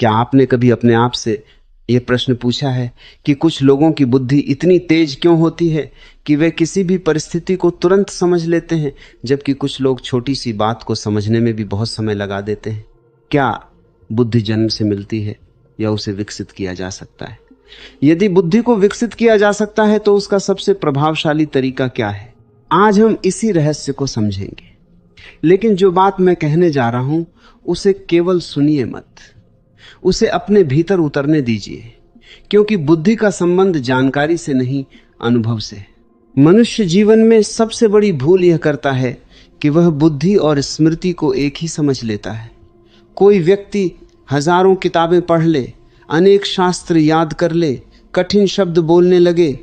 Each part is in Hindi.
क्या आपने कभी अपने आप से यह प्रश्न पूछा है कि कुछ लोगों की बुद्धि इतनी तेज क्यों होती है कि वे किसी भी परिस्थिति को तुरंत समझ लेते हैं, जबकि कुछ लोग छोटी सी बात को समझने में भी बहुत समय लगा देते हैं? क्या बुद्धि जन्म से मिलती है या उसे विकसित किया जा सकता है? यदि बुद्धि को विकसित किया जा सकता है तो उसका सबसे प्रभावशाली तरीका क्या है? आज हम इसी रहस्य को समझेंगे। लेकिन जो बात मैं कहने जा रहा हूं उसे केवल सुनिए मत, उसे अपने भीतर उतरने दीजिए, क्योंकि बुद्धि का संबंध जानकारी से नहीं, अनुभव से है। मनुष्य जीवन में सबसे बड़ी भूल यह करता है कि वह बुद्धि और स्मृति को एक ही समझ लेता है। कोई व्यक्ति हजारों किताबें पढ़ ले, अनेक शास्त्र याद कर ले, कठिन शब्द बोलने लगे,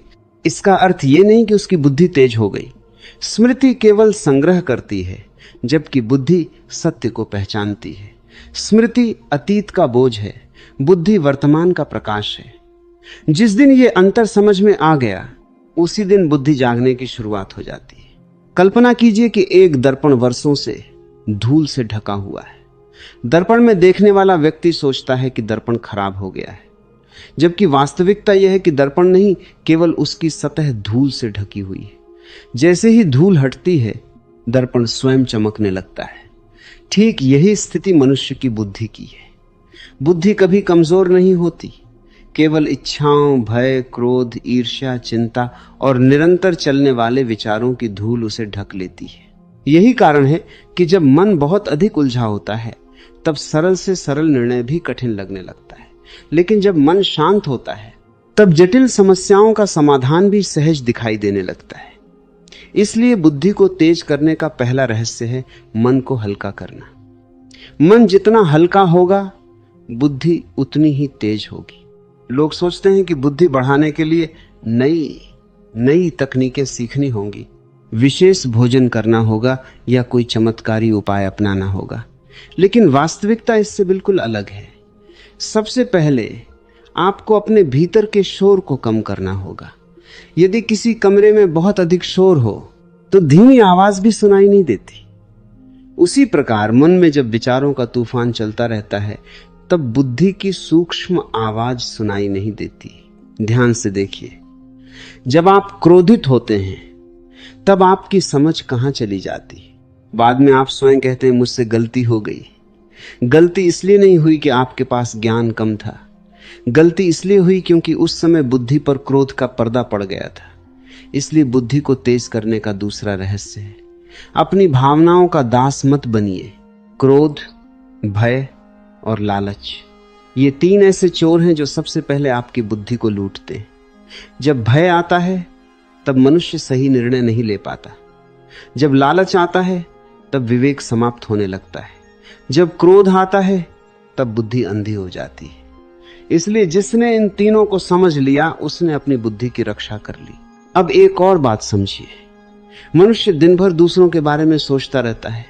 इसका अर्थ यह नहीं कि उसकी बुद्धि तेज हो गई। स्मृति केवल संग्रह करती है, जबकि बुद्धि सत्य को पहचानती है। स्मृति अतीत का बोझ है, बुद्धि वर्तमान का प्रकाश है। जिस दिन ये अंतर समझ में आ गया, उसी दिन बुद्धि जागने की शुरुआत हो जाती है। कल्पना कीजिए कि एक दर्पण वर्षों से धूल से ढका हुआ है। दर्पण में देखने वाला व्यक्ति सोचता है कि दर्पण खराब हो गया है, जबकि वास्तविकता यह है कि दर्पण नहीं, केवल उसकी सतह धूल से ढकी हुई है। जैसे ही धूल हटती है, दर्पण स्वयं चमकने लगता है। ठीक यही स्थिति मनुष्य की बुद्धि की है। बुद्धि कभी कमजोर नहीं होती, केवल इच्छाओं, भय, क्रोध, ईर्ष्या, चिंता और निरंतर चलने वाले विचारों की धूल उसे ढक लेती है। यही कारण है कि जब मन बहुत अधिक उलझा होता है, तब सरल से सरल निर्णय भी कठिन लगने लगता है। लेकिन जब मन शांत होता है, तब जटिल समस्याओं का समाधान भी सहज दिखाई देने लगता है। इसलिए बुद्धि को तेज करने का पहला रहस्य है मन को हल्का करना। मन जितना हल्का होगा, बुद्धि उतनी ही तेज होगी। लोग सोचते हैं कि बुद्धि बढ़ाने के लिए नई तकनीकें सीखनी होंगी, विशेष भोजन करना होगा या कोई चमत्कारी उपाय अपनाना होगा। लेकिन वास्तविकता इससे बिल्कुल अलग है। सबसे पहले आपको अपने भीतर के शोर को कम करना होगा। यदि किसी कमरे में बहुत अधिक शोर हो तो धीमी आवाज भी सुनाई नहीं देती। उसी प्रकार मन में जब विचारों का तूफान चलता रहता है, तब बुद्धि की सूक्ष्म आवाज सुनाई नहीं देती। ध्यान से देखिए, जब आप क्रोधित होते हैं, तब आपकी समझ कहां चली जाती? बाद में आप स्वयं कहते हैं, मुझसे गलती हो गई। गलती इसलिए नहीं हुई कि आपके पास ज्ञान कम था, गलती इसलिए हुई क्योंकि उस समय बुद्धि पर क्रोध का पर्दा पड़ गया था। इसलिए बुद्धि को तेज करने का दूसरा रहस्य है, अपनी भावनाओं का दास मत बनिए। क्रोध, भय और लालच, ये तीन ऐसे चोर हैं जो सबसे पहले आपकी बुद्धि को लूटते हैं। जब भय आता है, तब मनुष्य सही निर्णय नहीं ले पाता। जब लालच आता है, तब विवेक समाप्त होने लगता है। जब क्रोध आता है, तब बुद्धि अंधी हो जाती है। इसलिए जिसने इन तीनों को समझ लिया, उसने अपनी बुद्धि की रक्षा कर ली। अब एक और बात समझिए, मनुष्य दिन भर दूसरों के बारे में सोचता रहता है।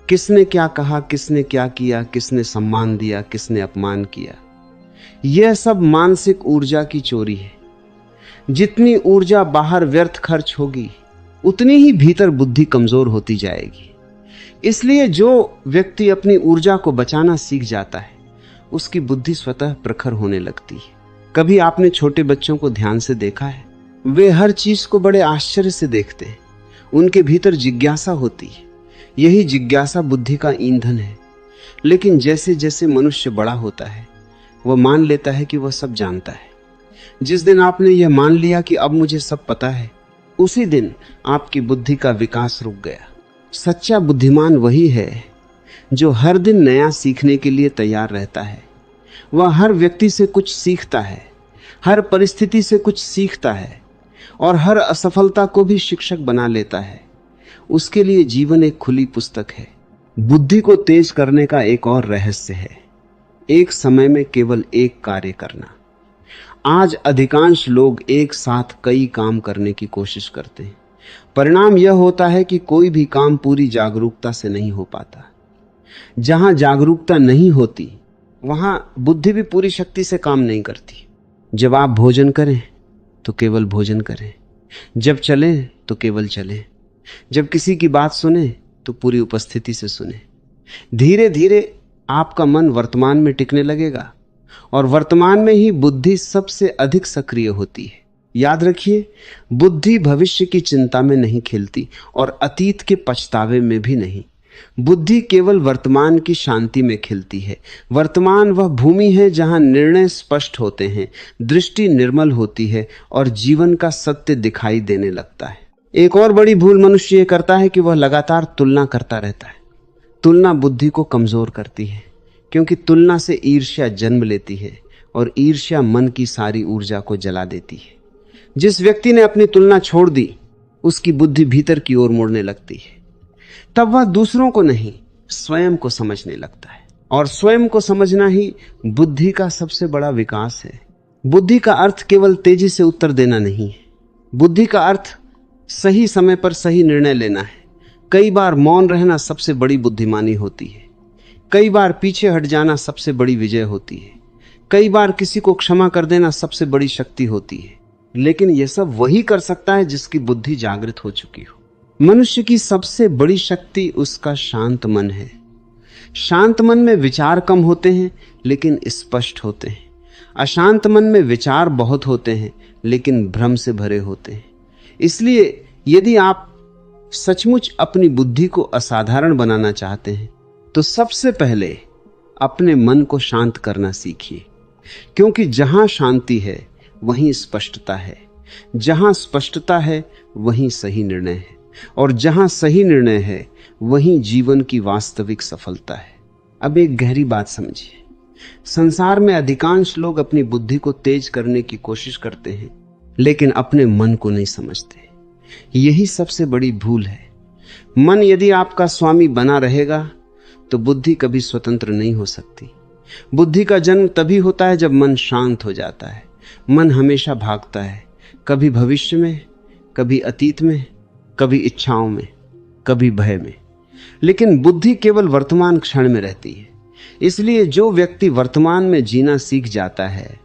किसने क्या कहा, किसने क्या किया, किसने सम्मान दिया, किसने अपमान किया। यह सब मानसिक ऊर्जा की चोरी है। जितनी ऊर्जा बाहर व्यर्थ खर्च होगी, उतनी ही भीतर बुद्धि कमजोर होती जाएगी। इसलिए जो व्यक्ति अपनी ऊर्जा को बचाना सीख जाता है, उसकी बुद्धि स्वतः प्रखर होने लगती है। कभी आपने छोटे बच्चों को ध्यान से देखा है? वे हर चीज को बड़े आश्चर्य से देखते हैं। उनके भीतर जिज्ञासा होती है। यही जिज्ञासा बुद्धि का ईंधन है। लेकिन जैसे जैसे मनुष्य बड़ा होता है, वह मान लेता है कि वह सब जानता है। जिस दिन आपने यह मान लिया कि अब मुझे सब पता है, उसी दिन आपकी बुद्धि का विकास रुक गया। सच्चा बुद्धिमान वही है जो हर दिन नया सीखने के लिए तैयार रहता है। वह हर व्यक्ति से कुछ सीखता है, हर परिस्थिति से कुछ सीखता है और हर असफलता को भी शिक्षक बना लेता है। उसके लिए जीवन एक खुली पुस्तक है। बुद्धि को तेज करने का एक और रहस्य है, एक समय में केवल एक कार्य करना। आज अधिकांश लोग एक साथ कई काम करने की कोशिश करते हैं। परिणाम यह होता है कि कोई भी काम पूरी जागरूकता से नहीं हो पाता। जहां जागरूकता नहीं होती, वहां बुद्धि भी पूरी शक्ति से काम नहीं करती। जब आप भोजन करें तो केवल भोजन करें, जब चलें तो केवल चलें, जब किसी की बात सुने तो पूरी उपस्थिति से सुने। धीरे धीरे आपका मन वर्तमान में टिकने लगेगा और वर्तमान में ही बुद्धि सबसे अधिक सक्रिय होती है। याद रखिए, बुद्धि भविष्य की चिंता में नहीं खेलती और अतीत के पछतावे में भी नहीं। बुद्धि केवल वर्तमान की शांति में खिलती है। वर्तमान वह भूमि है जहां निर्णय स्पष्ट होते हैं, दृष्टि निर्मल होती है और जीवन का सत्य दिखाई देने लगता है। एक और बड़ी भूल मनुष्य ये करता है कि वह लगातार तुलना करता रहता है। तुलना बुद्धि को कमजोर करती है, क्योंकि तुलना से ईर्ष्या जन्म लेती है और ईर्ष्या मन की सारी ऊर्जा को जला देती है। जिस व्यक्ति ने अपनी तुलना छोड़ दी, उसकी बुद्धि भीतर की ओर मुड़ने लगती है। तब वह दूसरों को नहीं, स्वयं को समझने लगता है, और स्वयं को समझना ही बुद्धि का सबसे बड़ा विकास है। बुद्धि का अर्थ केवल तेजी से उत्तर देना नहीं है। बुद्धि का अर्थ सही समय पर सही निर्णय लेना है। कई बार मौन रहना सबसे बड़ी बुद्धिमानी होती है। कई बार पीछे हट जाना सबसे बड़ी विजय होती है। कई बार किसी को क्षमा कर देना सबसे बड़ी शक्ति होती है। लेकिन यह सब वही कर सकता है जिसकी बुद्धि जागृत हो चुकी हो। मनुष्य की सबसे बड़ी शक्ति उसका शांत मन है। शांत मन में विचार कम होते हैं लेकिन स्पष्ट होते हैं। अशांत मन में विचार बहुत होते हैं लेकिन भ्रम से भरे होते हैं। इसलिए यदि आप सचमुच अपनी बुद्धि को असाधारण बनाना चाहते हैं तो सबसे पहले अपने मन को शांत करना सीखिए, क्योंकि जहां शांति है वहीं स्पष्टता है, जहां स्पष्टता है वहीं सही निर्णय है, और जहां सही निर्णय है वहीं जीवन की वास्तविक सफलता है। अब एक गहरी बात समझिए। संसार में अधिकांश लोग अपनी बुद्धि को तेज करने की कोशिश करते हैं लेकिन अपने मन को नहीं समझते। यही सबसे बड़ी भूल है। मन यदि आपका स्वामी बना रहेगा तो बुद्धि कभी स्वतंत्र नहीं हो सकती। बुद्धि का जन्म तभी होता है जब मन शांत हो जाता है। मन हमेशा भागता है, कभी भविष्य में, कभी अतीत में, कभी इच्छाओं में, कभी भय में, लेकिन बुद्धि केवल वर्तमान क्षण में रहती है। इसलिए जो व्यक्ति वर्तमान में जीना सीख जाता है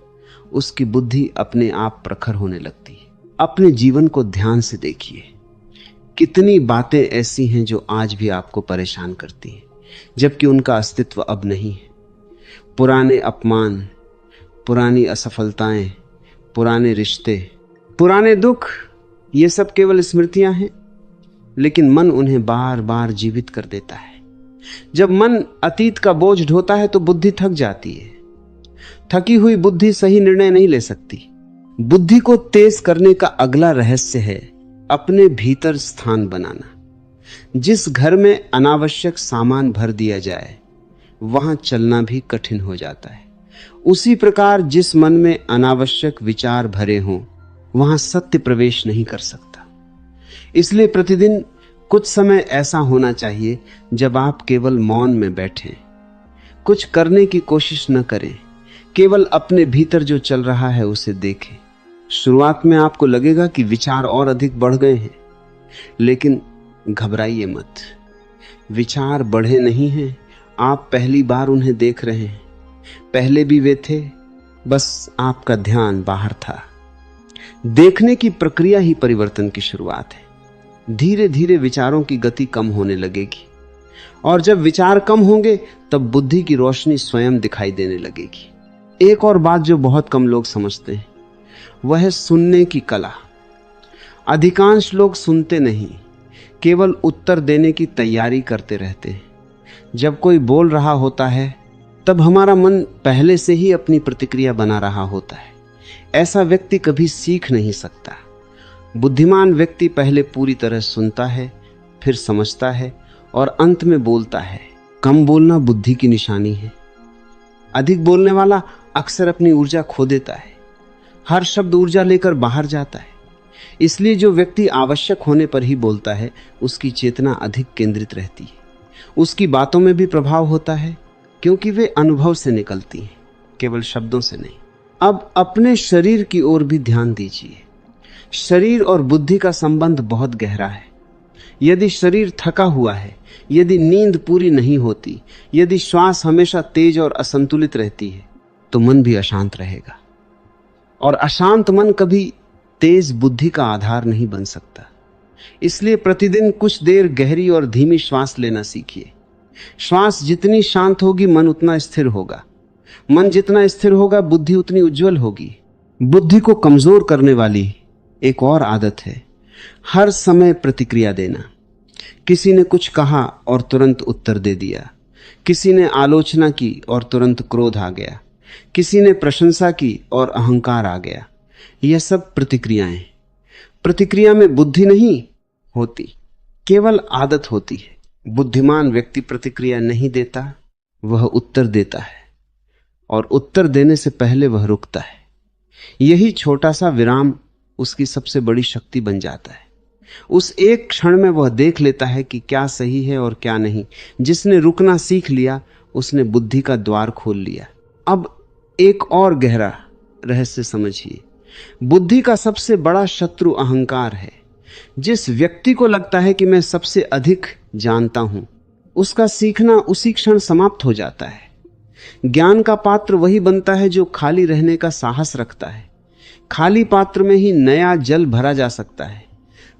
उसकी बुद्धि अपने आप प्रखर होने लगती है। अपने जीवन को ध्यान से देखिए। कितनी बातें ऐसी हैं जो आज भी आपको परेशान करती हैं, जबकि उनका अस्तित्व अब नहीं है। पुराने अपमान, पुरानी असफलताएं, पुराने रिश्ते, पुराने दुख, ये सब केवल स्मृतियां हैं, लेकिन मन उन्हें बार बार जीवित कर देता है। जब मन अतीत का बोझ ढोता है तो बुद्धि थक जाती है। थकी हुई बुद्धि सही निर्णय नहीं ले सकती। बुद्धि को तेज करने का अगला रहस्य है अपने भीतर स्थान बनाना। जिस घर में अनावश्यक सामान भर दिया जाए वहां चलना भी कठिन हो जाता है। उसी प्रकार जिस मन में अनावश्यक विचार भरे हों वहां सत्य प्रवेश नहीं कर सकता। इसलिए प्रतिदिन कुछ समय ऐसा होना चाहिए जब आप केवल मौन में बैठें, कुछ करने की कोशिश न करें, केवल अपने भीतर जो चल रहा है उसे देखें। शुरुआत में आपको लगेगा कि विचार और अधिक बढ़ गए हैं, लेकिन घबराइए मत। विचार बढ़े नहीं हैं, आप पहली बार उन्हें देख रहे हैं। पहले भी वे थे, बस आपका ध्यान बाहर था। देखने की प्रक्रिया ही परिवर्तन की शुरुआत है। धीरे धीरे विचारों की गति कम होने लगेगी, और जब विचार कम होंगे तब बुद्धि की रोशनी स्वयं दिखाई देने लगेगी। एक और बात जो बहुत कम लोग समझते हैं वह है सुनने की कला। अधिकांश लोग सुनते नहीं, केवल उत्तर देने की तैयारी करते रहते हैं। जब कोई बोल रहा होता है तब हमारा मन पहले से ही अपनी प्रतिक्रिया बना रहा होता है। ऐसा व्यक्ति कभी सीख नहीं सकता। बुद्धिमान व्यक्ति पहले पूरी तरह सुनता है, फिर समझता है और अंत में बोलता है। कम बोलना बुद्धि की निशानी है। अधिक बोलने वाला अक्सर अपनी ऊर्जा खो देता है। हर शब्द ऊर्जा लेकर बाहर जाता है। इसलिए जो व्यक्ति आवश्यक होने पर ही बोलता है उसकी चेतना अधिक केंद्रित रहती है। उसकी बातों में भी प्रभाव होता है, क्योंकि वे अनुभव से निकलती हैं, केवल शब्दों से नहीं। अब अपने शरीर की ओर भी ध्यान दीजिए। शरीर और बुद्धि का संबंध बहुत गहरा है। यदि शरीर थका हुआ है, यदि नींद पूरी नहीं होती, यदि श्वास हमेशा तेज और असंतुलित रहती है, तो मन भी अशांत रहेगा। और अशांत मन कभी तेज बुद्धि का आधार नहीं बन सकता। इसलिए प्रतिदिन कुछ देर गहरी और धीमी श्वास लेना सीखिए। श्वास जितनी शांत होगी मन उतना स्थिर होगा, मन जितना स्थिर होगा बुद्धि उतनी उज्जवल होगी। बुद्धि को कमजोर करने वाली एक और आदत है हर समय प्रतिक्रिया देना। किसी ने कुछ कहा और तुरंत उत्तर दे दिया, किसी ने आलोचना की और तुरंत क्रोध आ गया, किसी ने प्रशंसा की और अहंकार आ गया। यह सब प्रतिक्रियाएं। प्रतिक्रिया में बुद्धि नहीं होती, केवल आदत होती है। बुद्धिमान व्यक्ति प्रतिक्रिया नहीं देता, वह उत्तर देता है, और उत्तर देने से पहले वह रुकता है। यही छोटा सा विराम उसकी सबसे बड़ी शक्ति बन जाता है। उस एक क्षण में वह देख लेता है कि क्या सही है और क्या नहीं। जिसने रुकना सीख लिया उसने बुद्धि का द्वार खोल लिया। अब एक और गहरा रहस्य समझिए। बुद्धि का सबसे बड़ा शत्रु अहंकार है। जिस व्यक्ति को लगता है कि मैं सबसे अधिक जानता हूं, उसका सीखना उसी क्षण समाप्त हो जाता है। ज्ञान का पात्र वही बनता है जो खाली रहने का साहस रखता है। खाली पात्र में ही नया जल भरा जा सकता है,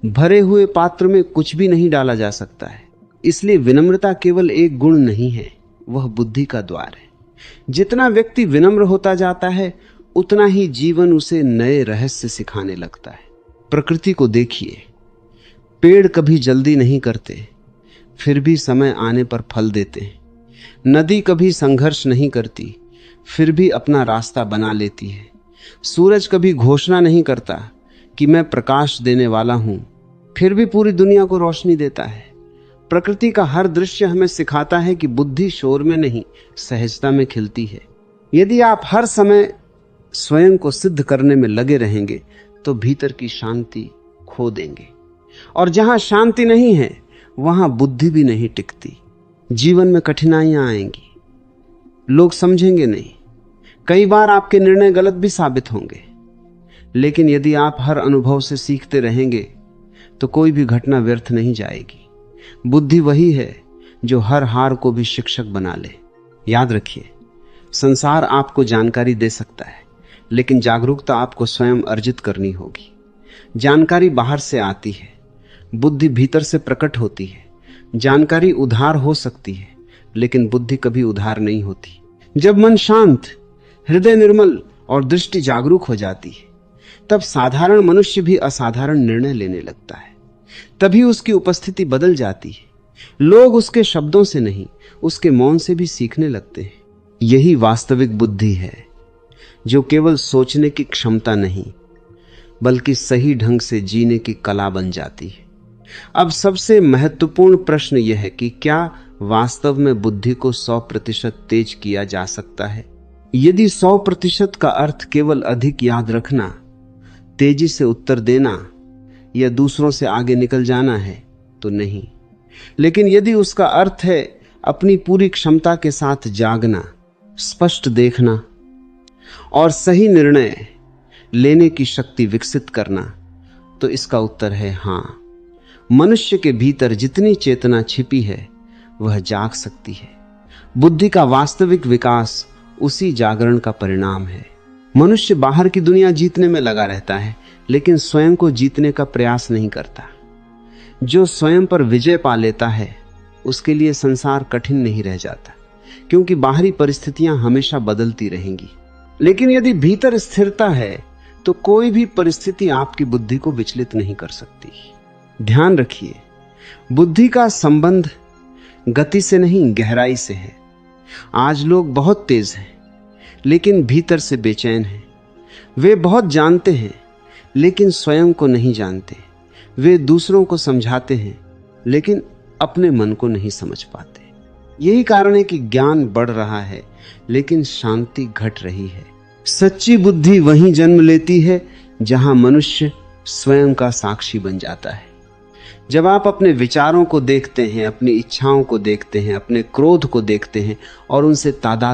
भरे हुए पात्र में कुछ भी नहीं डाला जा सकता है। इसलिए विनम्रता केवल एक गुण नहीं है, वह बुद्धि का द्वार है। जितना व्यक्ति विनम्र होता जाता है उतना ही जीवन उसे नए रहस्य सिखाने लगता है। प्रकृति को देखिए, पेड़ कभी जल्दी नहीं करते, फिर भी समय आने पर फल देते हैं। नदी कभी संघर्ष नहीं करती, फिर भी अपना रास्ता बना लेती है। सूरज कभी घोषणा नहीं करता कि मैं प्रकाश देने वाला हूं, फिर भी पूरी दुनिया को रोशनी देता है। प्रकृति का हर दृश्य हमें सिखाता है कि बुद्धि शोर में नहीं, सहजता में खिलती है। यदि आप हर समय स्वयं को सिद्ध करने में लगे रहेंगे तो भीतर की शांति खो देंगे, और जहां शांति नहीं है वहां बुद्धि भी नहीं टिकती। जीवन में कठिनाइयां आएंगी, लोग समझेंगे नहीं, कई बार आपके निर्णय गलत भी साबित होंगे, लेकिन यदि आप हर अनुभव से सीखते रहेंगे तो कोई भी घटना व्यर्थ नहीं जाएगी। बुद्धि वही है जो हर हार को भी शिक्षक बना ले। याद रखिए, संसार आपको जानकारी दे सकता है, लेकिन जागरूकता आपको स्वयं अर्जित करनी होगी। जानकारी बाहर से आती है, बुद्धि भीतर से प्रकट होती है। जानकारी उधार हो सकती है, लेकिन बुद्धि कभी उधार नहीं होती। जब मन शांत, हृदय निर्मल और दृष्टि जागरूक हो जाती है, तब साधारण मनुष्य भी असाधारण निर्णय लेने लगता है। तभी उसकी उपस्थिति बदल जाती है। लोग उसके शब्दों से नहीं, उसके मौन से भी सीखने लगते हैं। यही वास्तविक बुद्धि है, जो केवल सोचने की क्षमता नहीं, बल्कि सही ढंग से जीने की कला बन जाती है। अब सबसे महत्वपूर्ण प्रश्न यह है कि क्या वास्तव में बुद्धि को 100% तेज किया जा सकता है? यदि 100% का अर्थ केवल अधिक याद रखना, तेजी से उत्तर देना या दूसरों से आगे निकल जाना है तो नहीं। लेकिन यदि उसका अर्थ है अपनी पूरी क्षमता के साथ जागना, स्पष्ट देखना और सही निर्णय लेने की शक्ति विकसित करना, तो इसका उत्तर है हाँ। मनुष्य के भीतर जितनी चेतना छिपी है वह जाग सकती है। बुद्धि का वास्तविक विकास उसी जागरण का परिणाम है। मनुष्य बाहर की दुनिया जीतने में लगा रहता है, लेकिन स्वयं को जीतने का प्रयास नहीं करता। जो स्वयं पर विजय पा लेता है उसके लिए संसार कठिन नहीं रह जाता, क्योंकि बाहरी परिस्थितियां हमेशा बदलती रहेंगी। लेकिन यदि भीतर स्थिरता है तो कोई भी परिस्थिति आपकी बुद्धि को विचलित नहीं कर सकती। ध्यान रखिए, बुद्धि का संबंध गति से नहीं गहराई से है। आज लोग बहुत तेज हैं लेकिन भीतर से बेचैन हैं। वे बहुत जानते हैं लेकिन स्वयं को नहीं जानते। वे दूसरों को समझाते हैं लेकिन अपने मन को नहीं समझ पाते। यही कारण है कि ज्ञान बढ़ रहा है लेकिन शांति घट रही है। सच्ची बुद्धि वहीं जन्म लेती है जहां मनुष्य स्वयं का साक्षी बन जाता है। जब आप अपने विचारों को देखते हैं, अपनी इच्छाओं को देखते हैं, अपने क्रोध को देखते हैं और उनसे तादाद